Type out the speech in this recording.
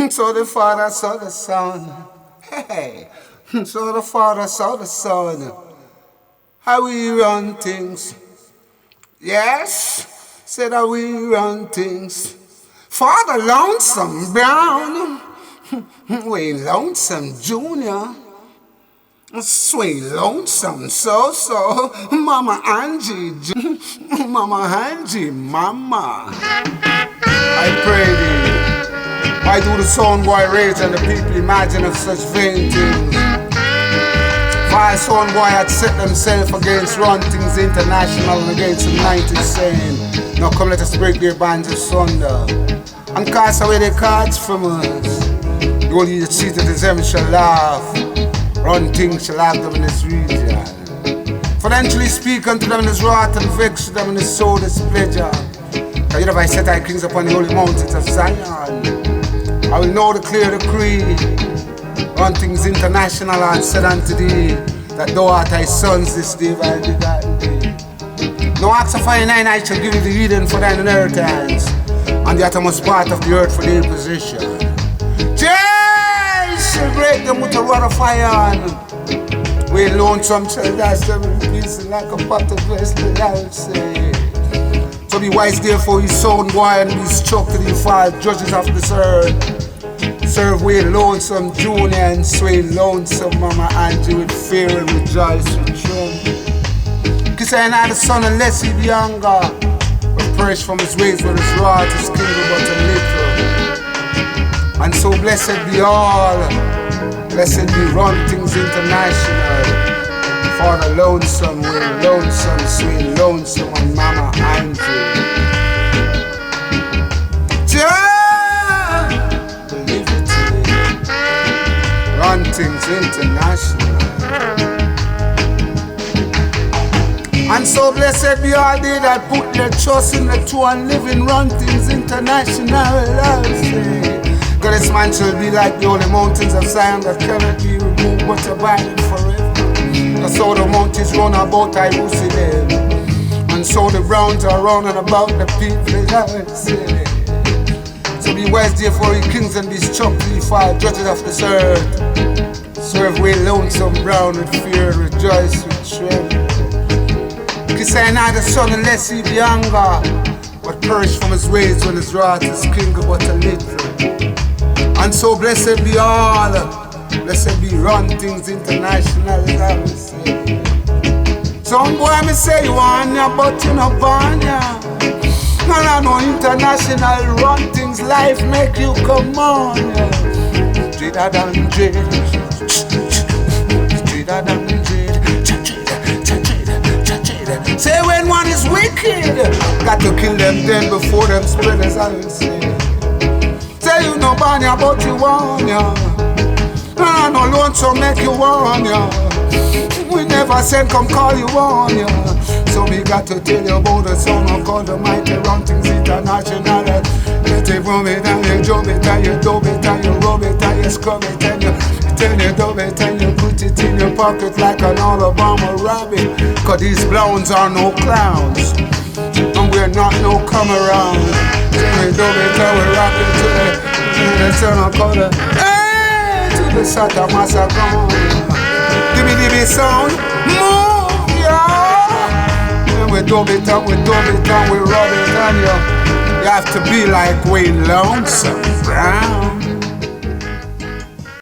So the Father saw the Son. Hey, so the Father saw the Son. How we run things. Yes, said how we run things. Father Lonesome Brown. We Lonesome Junior. Sweet Lonesome so Mama Angie, Mama Angie, Mama. I pray thee. Why do the sound boy rage and the people imagine of such vain things? Why sound boy had set themselves against Run Things International and against the 90s saying, now come let us break their bands asunder and cast away their cards from us. The only the cheated as them shall laugh. Run Things shall have them in this region. For them to speak unto them in this wrath and vex to them in this soul displeasure. Now you know if I set thy kings upon the holy mountains of Zion, I will now declare the creed. Run Things International and said unto thee, that thou art thy sons this day by begotten thee. No acts of thine I shall give you the Eden for thine inheritance, and the uttermost part of the earth for their possession. Shall break them with a rod of iron. We Lonesome shall dash them in pieces like a pot of vessel, I will say. So be wise therefore, ye sound boy, and be struck to the five judges of this earth. Serve we Lonesome Junior and sway Lonesome Mama Angie with fear and rejoice with tremble. Kiss I not the son unless he be younger, but perish from his ways when his rod is kindled but a little. And so blessed be all, blessed be Run Things International. For the Lonesome, we're Lonesome, sweet Lonesome and Mama Angie. Believe it today. Run Things International. And so blessed be all they that put their trust in the true and living Run Things International. I'll say. God, this man shall be like the holy mountains of Zion that cannot be removed but abiding forever. That's how the mountains run about Jerusalem, and so the browns are running about the people. So be wise therefore ye kings and be struck to ye five judges of this earth. Serve we Lonesome Brown with fear and rejoice with tremble. Kiss I not the son unless he be younger, but perish from his ways when his wrath is kindled but a little. And so blessed be all, blessed be Run Things International, as I will say. Some boy me say you want ya, but you no born ya. And I know international Run Things life make you come on ya. Dreader than dread, dreader than dread. Say when one is wicked, got to kill them dead before them spread, as I will say. Say you no born ya, but you want ya. I no Lonesome make you want ya. We never said come call you on ya. So we got to tell you about the son of God Almighty, Run Things International. You take from it and you jump it and you dub it and you rub it and you scrub it and you turn you dub it and you put it in your pocket like an Alabama rabbit. Cause these blondes are no clowns, and we're not no come around. We dub it and we rock it to the son of God. Hey, to the Santa Massacre. Dibby sound, move, yeah. When we dub it and we rub it and you have to be like we Lonesome Brown.